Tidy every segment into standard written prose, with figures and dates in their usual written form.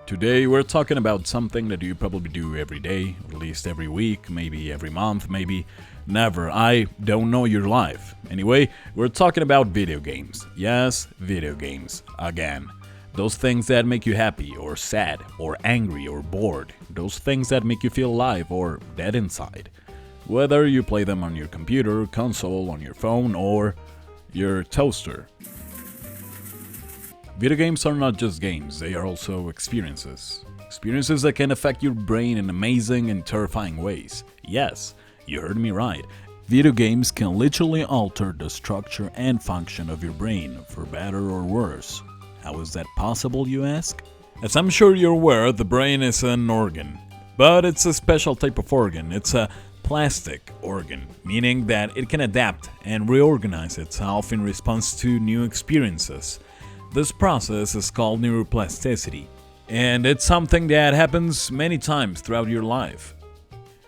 Today we're talking about something that you probably do every day, at least every week, maybe every month, maybe never. I don't know your life. Anyway, we're talking about video games. Yes, video games. Again. Those things that make you happy, or sad, or angry, or bored. Those things that make you feel alive, or dead inside. Whether you play them on your computer, console, on your phone, or your toaster. Video games are not just games, they are also experiences. Experiences that can affect your brain in amazing and terrifying ways. Yes, you heard me right. Video games can literally alter the structure and function of your brain, for better or worse. How is that possible, you ask? As I'm sure you're aware, the brain is an organ. But it's a special type of organ. It's a plastic organ, meaning that it can adapt and reorganize itself in response to new experiences. This process is called neuroplasticity, and it's something that happens many times throughout your life.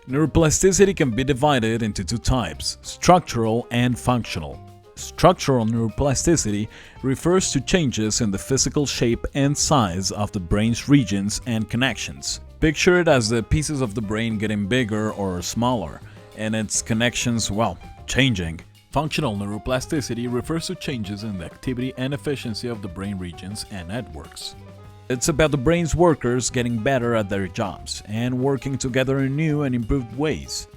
Neuroplasticity can be divided into two types, structural and functional. Structural neuroplasticity refers to changes in the physical shape and size of the brain's regions and connections. Picture it as the pieces of the brain getting bigger or smaller, and its connections, changing. Functional neuroplasticity refers to changes in the activity and efficiency of the brain regions and networks. It's about the brain's workers getting better at their jobs and working together in new and improved ways.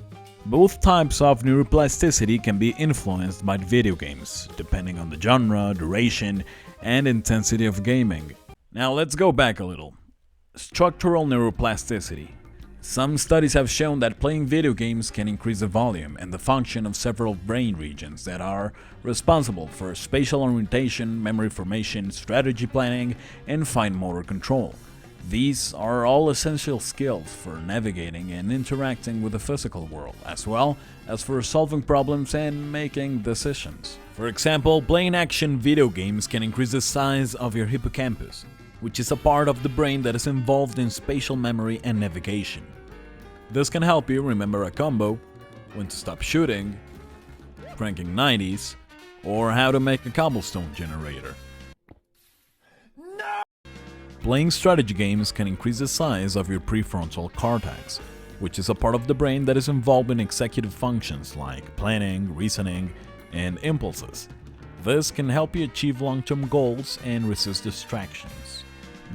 Both types of neuroplasticity can be influenced by video games, depending on the genre, duration, and intensity of gaming. Now let's go back a little. Structural neuroplasticity. Some studies have shown that playing video games can increase the volume and the function of several brain regions that are responsible for spatial orientation, memory formation, strategy planning, and fine motor control. These are all essential skills for navigating and interacting with the physical world, as well as for solving problems and making decisions. For example, playing action video games can increase the size of your hippocampus, which is a part of the brain that is involved in spatial memory and navigation. This can help you remember a combo, when to stop shooting, cranking 90s, or how to make a cobblestone generator. Playing strategy games can increase the size of your prefrontal cortex, which is a part of the brain that is involved in executive functions like planning, reasoning, and impulses. This can help you achieve long-term goals and resist distractions.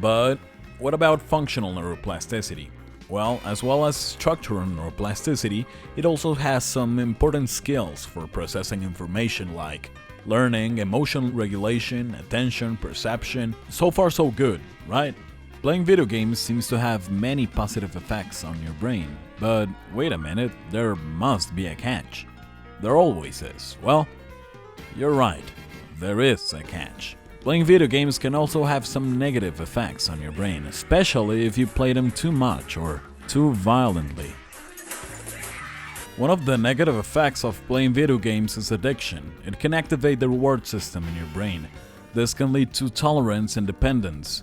But what about functional neuroplasticity? Well as structural neuroplasticity, it also has some important skills for processing information like learning, emotional regulation, attention, perception. So far so good, right? Playing video games seems to have many positive effects on your brain. But wait a minute, there must be a catch. There always is. Well, you're right, there is a catch. Playing video games can also have some negative effects on your brain, especially if you play them too much or too violently. One of the negative effects of playing video games is addiction. It can activate the reward system in your brain. This can lead to tolerance and dependence.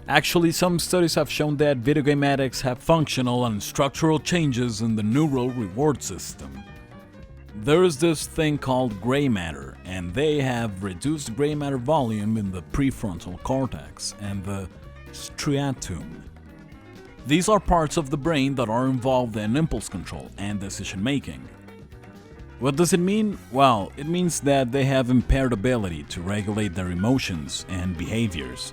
Actually, some studies have shown that video game addicts have functional and structural changes in the neural reward system. There is this thing called gray matter, and they have reduced gray matter volume in the prefrontal cortex and the striatum. These are parts of the brain that are involved in impulse control and decision making. What does it mean? Well, it means that they have impaired ability to regulate their emotions and behaviors,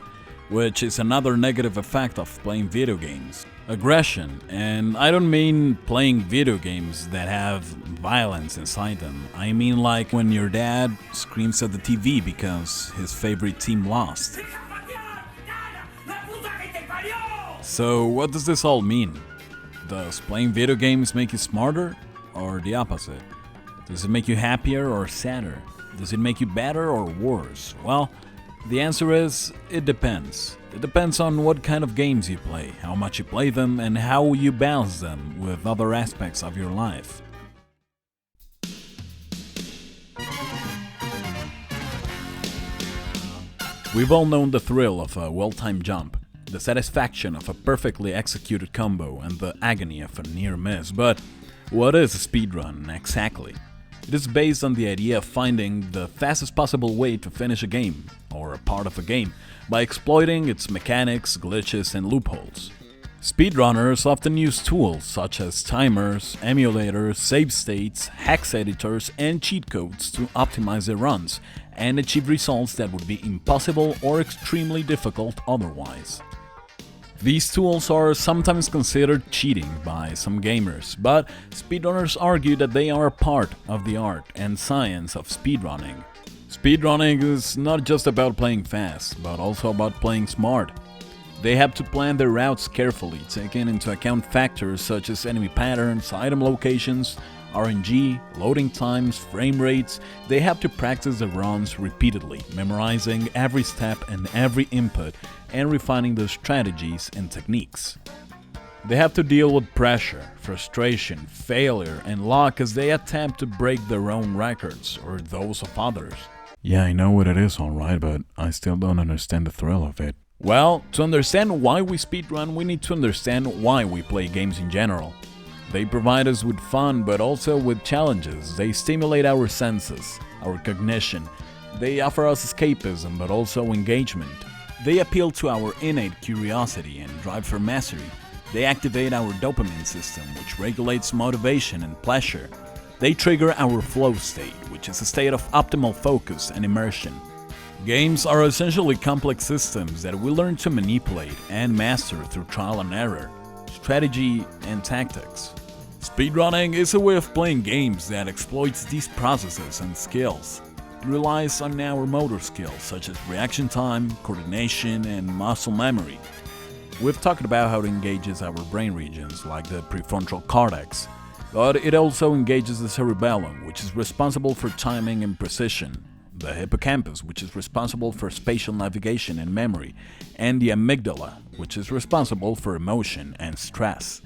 which is another negative effect of playing video games. Aggression, and I don't mean playing video games that have violence inside them. I mean like when your dad screams at the TV because his favorite team lost. So what does this all mean? Does playing video games make you smarter, or the opposite? Does it make you happier or sadder? Does it make you better or worse? Well, the answer is, it depends. It depends on what kind of games you play, how much you play them, and how you balance them with other aspects of your life. We've all known the thrill of a well-timed jump, the satisfaction of a perfectly executed combo, and the agony of a near miss, but what is a speedrun exactly? It is based on the idea of finding the fastest possible way to finish a game, or a part of a game, by exploiting its mechanics, glitches, and loopholes. Speedrunners often use tools such as timers, emulators, save states, hex editors, and cheat codes to optimize their runs and achieve results that would be impossible or extremely difficult otherwise. These tools are sometimes considered cheating by some gamers, but speedrunners argue that they are a part of the art and science of speedrunning. Speedrunning is not just about playing fast, but also about playing smart. They have to plan their routes carefully, taking into account factors such as enemy patterns, item locations, RNG, loading times, frame rates. They have to practice the runs repeatedly, memorizing every step and every input, and refining their strategies and techniques. They have to deal with pressure, frustration, failure, and luck as they attempt to break their own records or those of others. Yeah, I know what it is, alright, but I still don't understand the thrill of it. Well, to understand why we speedrun, we need to understand why we play games in general. They provide us with fun, but also with challenges. They stimulate our senses, our cognition. They offer us escapism, but also engagement. They appeal to our innate curiosity and drive for mastery. They activate our dopamine system, which regulates motivation and pleasure. They trigger our flow state, which is a state of optimal focus and immersion. Games are essentially complex systems that we learn to manipulate and master through trial and error, strategy, and tactics. Speedrunning is a way of playing games that exploits these processes and skills. It relies on our motor skills such as reaction time, coordination, and muscle memory. We've talked about how it engages our brain regions like the prefrontal cortex, but it also engages the cerebellum, which is responsible for timing and precision, the hippocampus, which is responsible for spatial navigation and memory, and the amygdala, which is responsible for emotion and stress.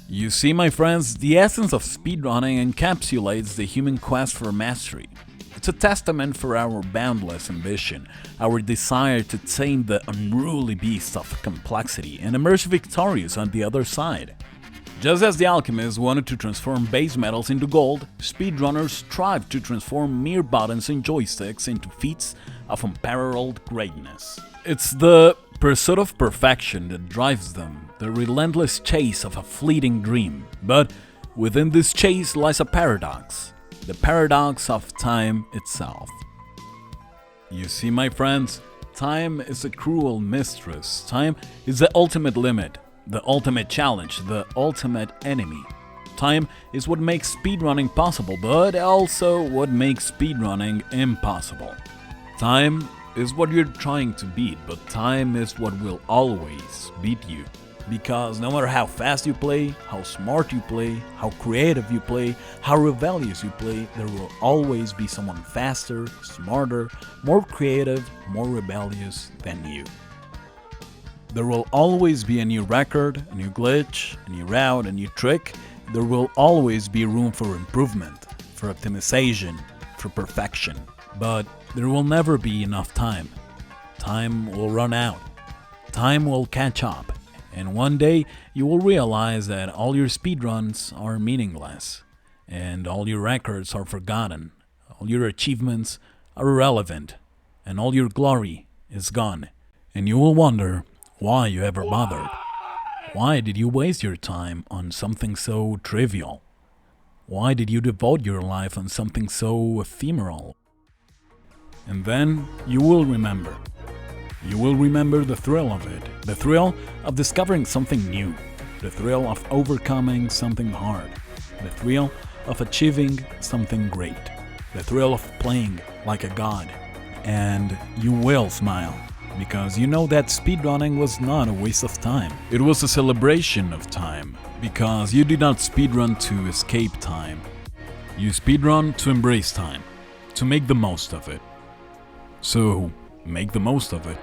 You see, my friends, the essence of speedrunning encapsulates the human quest for mastery. It's a testament for our boundless ambition, our desire to tame the unruly beast of complexity and emerge victorious on the other side. Just as the alchemists wanted to transform base metals into gold, speedrunners strive to transform mere buttons and joysticks into feats of unparalleled greatness. It's the pursuit of perfection that drives them, the relentless chase of a fleeting dream. But within this chase lies a paradox, the paradox of time itself. You see, my friends, time is a cruel mistress. Time is the ultimate limit, the ultimate challenge, the ultimate enemy. Time is what makes speedrunning possible, but also what makes speedrunning impossible. Time is what you're trying to beat, but time is what will always beat you. Because no matter how fast you play, how smart you play, how creative you play, how rebellious you play, there will always be someone faster, smarter, more creative, more rebellious than you. There will always be a new record, a new glitch, a new route, a new trick. There will always be room for improvement, for optimization, for perfection. But there will never be enough time. Time will run out. Time will catch up. And one day you will realize that all your speedruns are meaningless, and all your records are forgotten, all your achievements are irrelevant, and all your glory is gone. And you will wonder why you ever bothered. Why did you waste your time on something so trivial? Why did you devote your life on something so ephemeral? And then you will remember. You will remember the thrill of it, the thrill of discovering something new, the thrill of overcoming something hard, the thrill of achieving something great, the thrill of playing like a god. And you will smile, because you know that speedrunning was not a waste of time. It was a celebration of time, because you did not speedrun to escape time. You speedrun to embrace time, to make the most of it. So, make the most of it.